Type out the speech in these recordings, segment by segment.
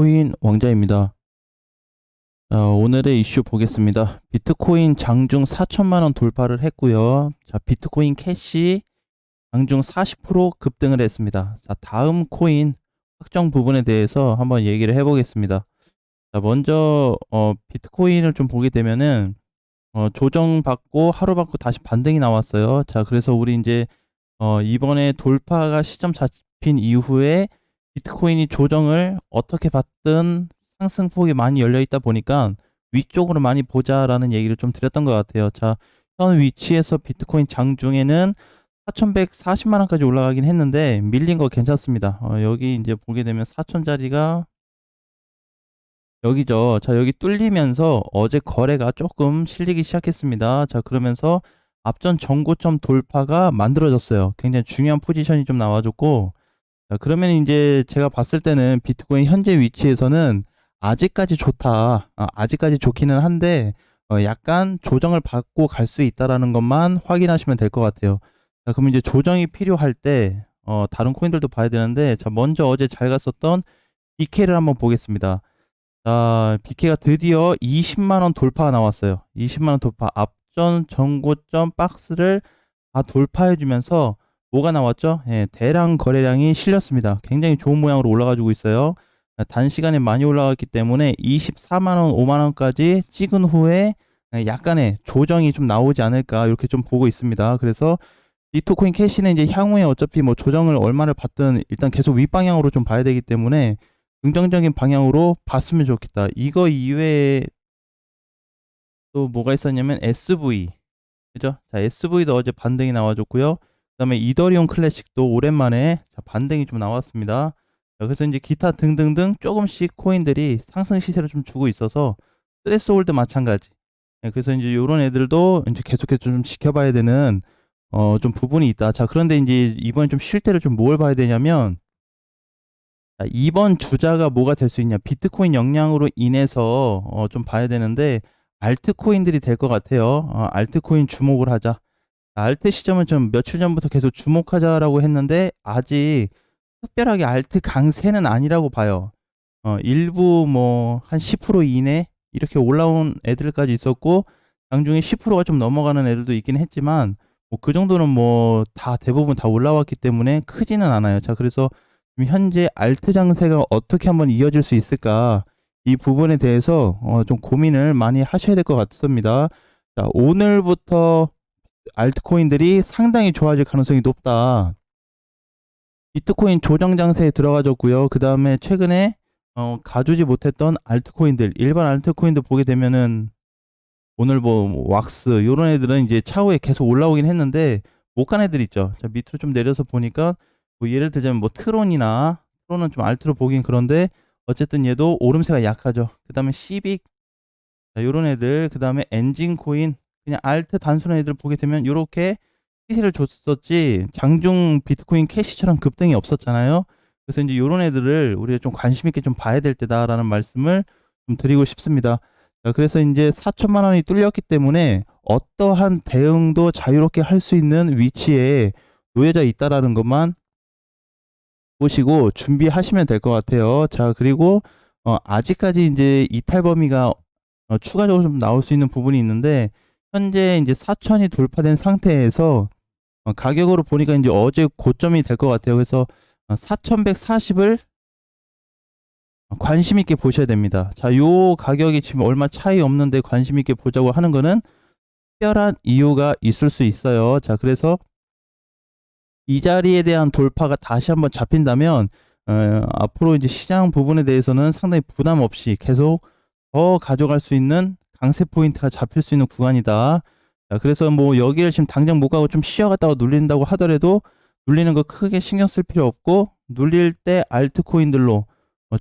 비트코인 왕자입니다. 자, 오늘의 이슈 보겠습니다. 비트코인 장중 4천만 원 돌파를 했고요. 자, 비트코인 캐시 장중 40% 급등을 했습니다. 자, 다음 코인 확정 부분에 대해서 한번 얘기를 해보겠습니다. 자, 먼저 비트코인을 좀 보게 되면은 조정받고 하루 받고 다시 반등이 나왔어요. 자, 그래서 우리 이제 이번에 돌파가 시점 잡힌 이후에 비트코인이 조정을 어떻게 받든 상승폭이 많이 열려 있다 보니까 위쪽으로 많이 보자라는 얘기를 좀 드렸던 것 같아요. 자, 현 위치에서 비트코인 장중에는 4,140만 원까지 올라가긴 했는데 밀린 거 괜찮습니다. 여기 이제 보게 되면 4천짜리가 여기죠. 자, 여기 뚫리면서 어제 거래가 조금 실리기 시작했습니다. 자, 그러면서 앞전 전고점 돌파가 만들어졌어요. 굉장히 중요한 포지션이 좀 나와줬고, 자, 그러면 이제 제가 봤을 때는 비트코인 현재 위치에서는 아직까지 좋다. 아직까지 좋기는 한데, 약간 조정을 받고 갈 수 있다라는 것만 확인하시면 될 것 같아요. 자, 그럼 이제 조정이 필요할 때, 다른 코인들도 봐야 되는데, 자, 먼저 어제 잘 갔었던 BK를 한번 보겠습니다. 자, BK가 드디어 20만 원 돌파가 나왔어요. 20만 원 돌파. 앞전 전고점 박스를 다 돌파해 주면서 뭐가 나왔죠? 예, 대량 거래량이 실렸습니다. 굉장히 좋은 모양으로 올라가지고 있어요. 단시간에 많이 올라갔기 때문에 24만 원, 5만 원까지 찍은 후에 약간의 조정이 좀 나오지 않을까 이렇게 좀 보고 있습니다. 그래서 비트코인 캐시는 이제 향후에 어차피 뭐 조정을 얼마를 받든 일단 계속 윗방향으로 좀 봐야 되기 때문에 긍정적인 방향으로 봤으면 좋겠다. 이거 이외에 또 뭐가 있었냐면 SV. 그죠? 자, SV도 어제 반등이 나와줬고요. 그다음에 이더리움 클래식도 오랜만에 자, 반등이 좀 나왔습니다. 자, 그래서 이제 기타 등등등 조금씩 코인들이 상승 시세를 좀 주고 있어서 스트레스홀드 마찬가지. 네, 그래서 이제 이런 애들도 이제 계속해서 좀 지켜봐야 되는 좀 부분이 있다. 자, 그런데 이제 이번에 좀 쉴 때를 좀 뭘 봐야 되냐면 자, 이번 주자가 뭐가 될 수 있냐? 비트코인 역량으로 인해서 좀 봐야 되는데 알트코인들이 될 것 같아요. 알트코인 주목을 하자. 알트 시점은 좀 며칠 전부터 계속 주목하자라고 했는데 아직 특별하게 알트 강세는 아니라고 봐요. 일부 뭐 한 10% 이내 이렇게 올라온 애들까지 있었고 장중에 10%가 좀 넘어가는 애들도 있긴 했지만 뭐 그 정도는 뭐 다 대부분 다 올라왔기 때문에 크지는 않아요. 자, 그래서 지금 현재 알트 장세가 어떻게 한번 이어질 수 있을까? 이 부분에 대해서 좀 고민을 많이 하셔야 될 것 같습니다. 자, 오늘부터 알트코인들이 상당히 좋아질 가능성이 높다. 비트코인 조정 장세에 들어가졌고요. 그 다음에 최근에 가주지 못했던 알트코인들, 일반 알트코인들 보게 되면은 오늘 뭐 왁스 요런 애들은 이제 차후에 계속 올라오긴 했는데 못 간 애들 있죠. 자, 밑으로 좀 내려서 보니까 뭐 예를 들자면 뭐 트론은 좀 알트로 보긴 그런데 어쨌든 얘도 오름세가 약하죠. 그 다음에 시빅 자, 요런 애들, 그 다음에 엔진 코인, 그냥 알트 단순한 애들 보게 되면 요렇게 시세를 줬었지 장중 비트코인 캐시처럼 급등이 없었잖아요. 그래서 이제 요런 애들을 우리가 좀 관심 있게 좀 봐야 될 때다라는 말씀을 좀 드리고 싶습니다. 자, 그래서 이제 4천만 원이 뚫렸기 때문에 어떠한 대응도 자유롭게 할 수 있는 위치에 놓여져 있다라는 것만 보시고 준비하시면 될 것 같아요. 자, 그리고 아직까지 이제 이탈 범위가 추가적으로 좀 나올 수 있는 부분이 있는데 현재 이제 4천이 돌파된 상태에서 가격으로 보니까 이제 어제 고점이 될 것 같아요. 그래서 4,140을 관심 있게 보셔야 됩니다. 자, 요 가격이 지금 얼마 차이 없는데 관심 있게 보자고 하는 거는 특별한 이유가 있을 수 있어요. 자, 그래서 이 자리에 대한 돌파가 다시 한번 잡힌다면 앞으로 이제 시장 부분에 대해서는 상당히 부담 없이 계속 더 가져갈 수 있는 강세 포인트가 잡힐 수 있는 구간이다. 자, 그래서 뭐 여기를 지금 당장 못 가고 좀 쉬어갔다가 눌린다고 하더라도 눌리는 거 크게 신경 쓸 필요 없고 눌릴 때 알트코인들로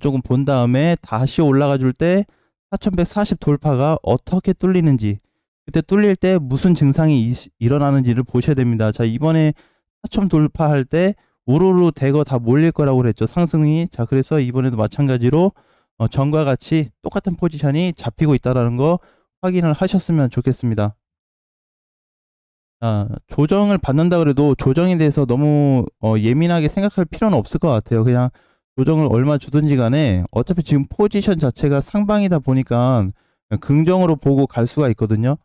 조금 본 다음에 다시 올라가 줄 때 4140 돌파가 어떻게 뚫리는지 그때 뚫릴 때 무슨 증상이 일어나는지를 보셔야 됩니다. 자, 이번에 4천 돌파할 때 우르르 대거 다 몰릴 거라고 그랬죠. 상승이. 자, 그래서 이번에도 마찬가지로 전과 같이 똑같은 포지션이 잡히고 있다는 거 확인을 하셨으면 좋겠습니다. 조정을 받는다 그래도 조정에 대해서 너무 예민하게 생각할 필요는 없을 것 같아요. 그냥 조정을 얼마 주든지 간에 어차피 지금 포지션 자체가 상방이다 보니까 긍정으로 보고 갈 수가 있거든요.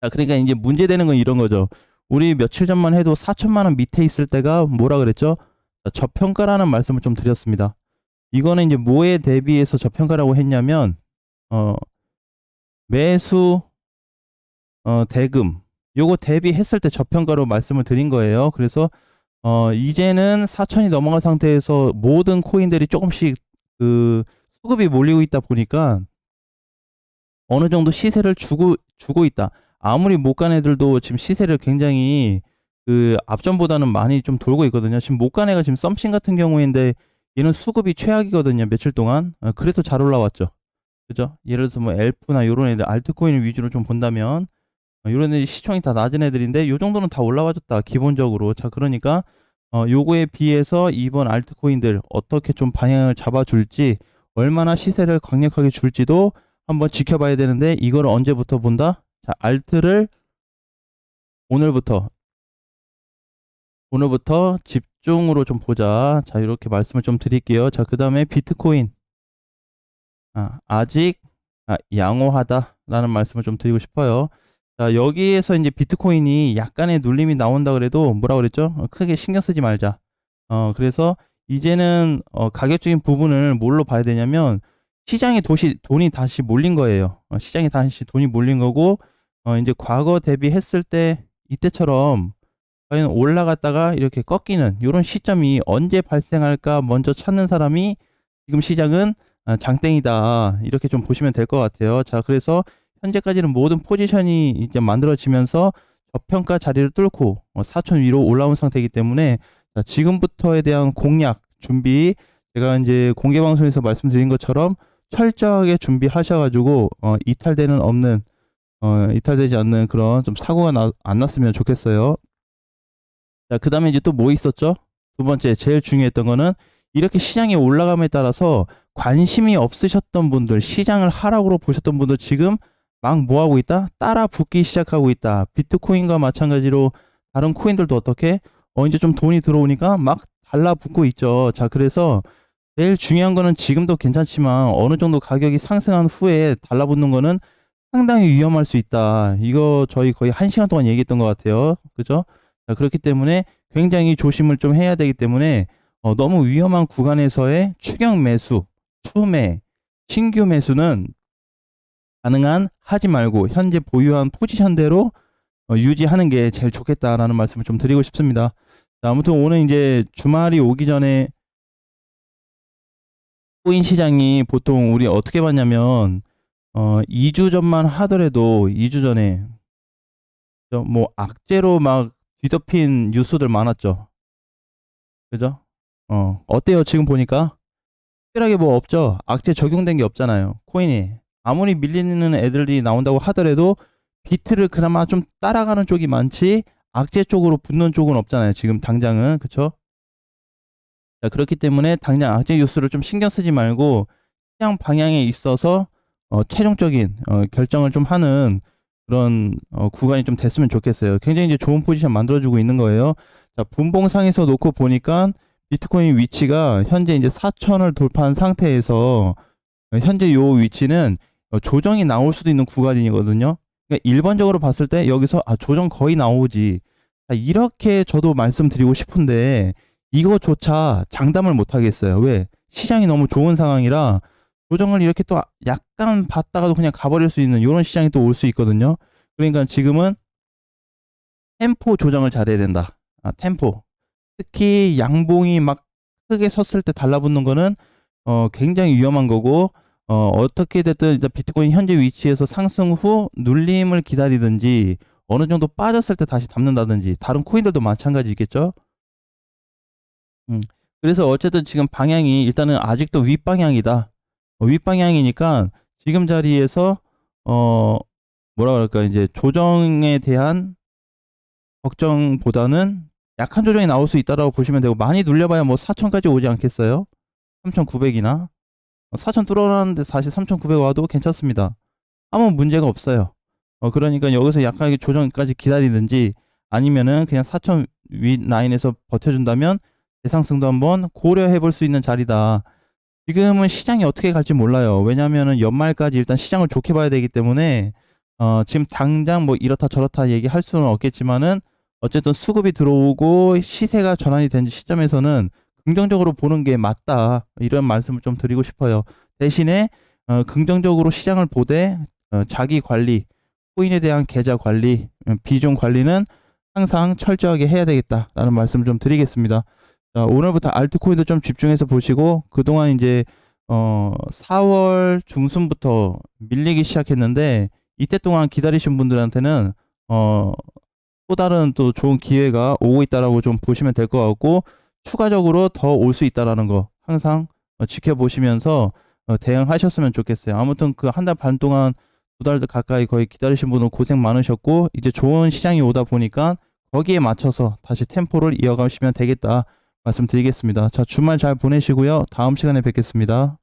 자, 그러니까 이제 문제되는 건 이런 거죠. 우리 며칠 전만 해도 4천만 원 밑에 있을 때가 뭐라 그랬죠? 저평가라는 말씀을 좀 드렸습니다. 이거는 이제 뭐에 대비해서 저평가라고 했냐면 매수 대금 요거 대비했을 때 저평가로 말씀을 드린 거예요. 그래서 이제는 4천이 넘어간 상태에서 모든 코인들이 조금씩 그 수급이 몰리고 있다 보니까 어느 정도 시세를 주고 있다. 아무리 못 간 애들도 지금 시세를 굉장히 그 앞전보다는 많이 좀 돌고 있거든요. 지금 못 간 애가 지금 썸씽 같은 경우인데 얘는 수급이 최악이거든요. 며칠 동안. 그래도 잘 올라왔죠. 그죠? 예를 들어서 뭐 엘프나 요런 애들 알트코인을 위주로 좀 본다면 요런 애들 시총이 다 낮은 애들인데 요 정도는 다 올라와줬다. 기본적으로. 자, 그러니까 요거에 비해서 이번 알트코인들 어떻게 좀 방향을 잡아줄지 얼마나 시세를 강력하게 줄지도 한번 지켜봐야 되는데 이걸 언제부터 본다? 자, 알트를 오늘부터 집중으로 좀 보자. 자, 이렇게 말씀을 좀 드릴게요. 자, 그 다음에 비트코인. 아직 양호하다라는 말씀을 좀 드리고 싶어요. 자, 여기에서 이제 비트코인이 약간의 눌림이 나온다 그래도 뭐라 그랬죠? 크게 신경 쓰지 말자. 그래서 이제는 가격적인 부분을 뭘로 봐야 되냐면 시장에 돈이 다시 몰린 거예요. 시장에 다시 돈이 몰린 거고 이제 과거 대비했을 때 이때처럼 과연 올라갔다가 이렇게 꺾이는 이런 시점이 언제 발생할까 먼저 찾는 사람이 지금 시장은 장땡이다. 이렇게 좀 보시면 될 것 같아요. 자, 그래서 현재까지는 모든 포지션이 이제 만들어지면서 저평가 자리를 뚫고 4천 위로 올라온 상태이기 때문에 자, 지금부터에 대한 공략, 준비 제가 이제 공개 방송에서 말씀드린 것처럼 철저하게 준비하셔가지고 이탈되지 않는 그런 좀 사고가 안 났으면 좋겠어요. 자, 그 다음에 이제 또 뭐 있었죠? 두 번째, 제일 중요했던 거는 이렇게 시장이 올라감에 따라서 관심이 없으셨던 분들, 시장을 하락으로 보셨던 분들 지금 막 뭐 하고 있다? 따라 붙기 시작하고 있다. 비트코인과 마찬가지로 다른 코인들도 어떻게? 이제 좀 돈이 들어오니까 막 달라붙고 있죠. 자, 그래서 제일 중요한 거는 지금도 괜찮지만 어느 정도 가격이 상승한 후에 달라붙는 거는 상당히 위험할 수 있다. 이거 저희 거의 1시간 동안 얘기했던 것 같아요. 그죠? 자, 그렇기 때문에 굉장히 조심을 좀 해야 되기 때문에 너무 위험한 구간에서의 추격 매수, 추매, 신규 매수는 가능한 하지 말고 현재 보유한 포지션대로 유지하는 게 제일 좋겠다라는 말씀을 좀 드리고 싶습니다. 자, 아무튼 오늘 이제 주말이 오기 전에 코인 시장이 보통 우리 어떻게 봤냐면 2주 전만 하더라도 2주 전에 뭐 악재로 막 뒤덮인 뉴스들 많았죠. 그죠? 어때요? 지금 보니까 특별하게 뭐 없죠. 악재 적용된 게 없잖아요. 코인이 아무리 밀리는 애들이 나온다고 하더라도 비트를 그나마 좀 따라가는 쪽이 많지 악재 쪽으로 붙는 쪽은 없잖아요. 지금 당장은. 그쵸? 자, 그렇기 때문에 당장 악재 뉴스를 좀 신경 쓰지 말고 시장 방향에 있어서 최종적인 결정을 좀 하는 그런 구간이 좀 됐으면 좋겠어요. 굉장히 이제 좋은 포지션 만들어주고 있는 거예요. 자, 분봉상에서 놓고 보니까 비트코인 위치가 현재 이제 4천을 돌파한 상태에서 현재 요 위치는 조정이 나올 수도 있는 구간이거든요. 그러니까 일반적으로 봤을 때 여기서 조정 거의 나오지. 자, 이렇게 저도 말씀드리고 싶은데 이거조차 장담을 못 하겠어요. 왜? 시장이 너무 좋은 상황이라 조정을 이렇게 또 약간 봤다가도 그냥 가버릴 수 있는 이런 시장이 또 올 수 있거든요. 그러니까 지금은 템포 조정을 잘해야 된다. 템포. 특히 양봉이 막 크게 섰을 때 달라붙는 거는 굉장히 위험한 거고 어떻게 됐든 이제 비트코인 현재 위치에서 상승 후 눌림을 기다리든지 어느 정도 빠졌을 때 다시 담는다든지 다른 코인들도 마찬가지겠죠. 그래서 어쨌든 지금 방향이 일단은 아직도 윗방향이다. 윗방향이니까 지금 자리에서 뭐라 그럴까 이제 조정에 대한 걱정보다는 약한 조정이 나올 수 있다라고 보시면 되고 많이 눌려봐야 뭐 4천까지 오지 않겠어요? 3,900이나 4천 뚫어놨는데 다시 3,900 와도 괜찮습니다. 아무 문제가 없어요. 그러니까 여기서 약하게 조정까지 기다리든지 아니면은 그냥 4천 윗 라인에서 버텨준다면 대상승도 한번 고려해 볼 수 있는 자리다. 지금은 시장이 어떻게 갈지 몰라요. 왜냐하면은 연말까지 일단 시장을 좋게 봐야 되기 때문에 지금 당장 뭐 이렇다 저렇다 얘기할 수는 없겠지만은 어쨌든 수급이 들어오고 시세가 전환이 된 시점에서는 긍정적으로 보는 게 맞다. 이런 말씀을 좀 드리고 싶어요. 대신에 긍정적으로 시장을 보되 자기 관리, 코인에 대한 계좌 관리, 비중 관리는 항상 철저하게 해야 되겠다라는 말씀을 좀 드리겠습니다. 자, 오늘부터 알트코인도 좀 집중해서 보시고 그동안 이제 4월 중순부터 밀리기 시작했는데 이때 동안 기다리신 분들한테는 어, 또 다른 또 좋은 기회가 오고 있다라고 좀 보시면 될 것 같고 추가적으로 더 올 수 있다라는 거 항상 지켜보시면서 대응하셨으면 좋겠어요. 아무튼 그 한 달 반 동안 2달 가까이 거의 기다리신 분은 고생 많으셨고 이제 좋은 시장이 오다 보니까 거기에 맞춰서 다시 템포를 이어가시면 되겠다 말씀드리겠습니다. 자, 주말 잘 보내시고요. 다음 시간에 뵙겠습니다.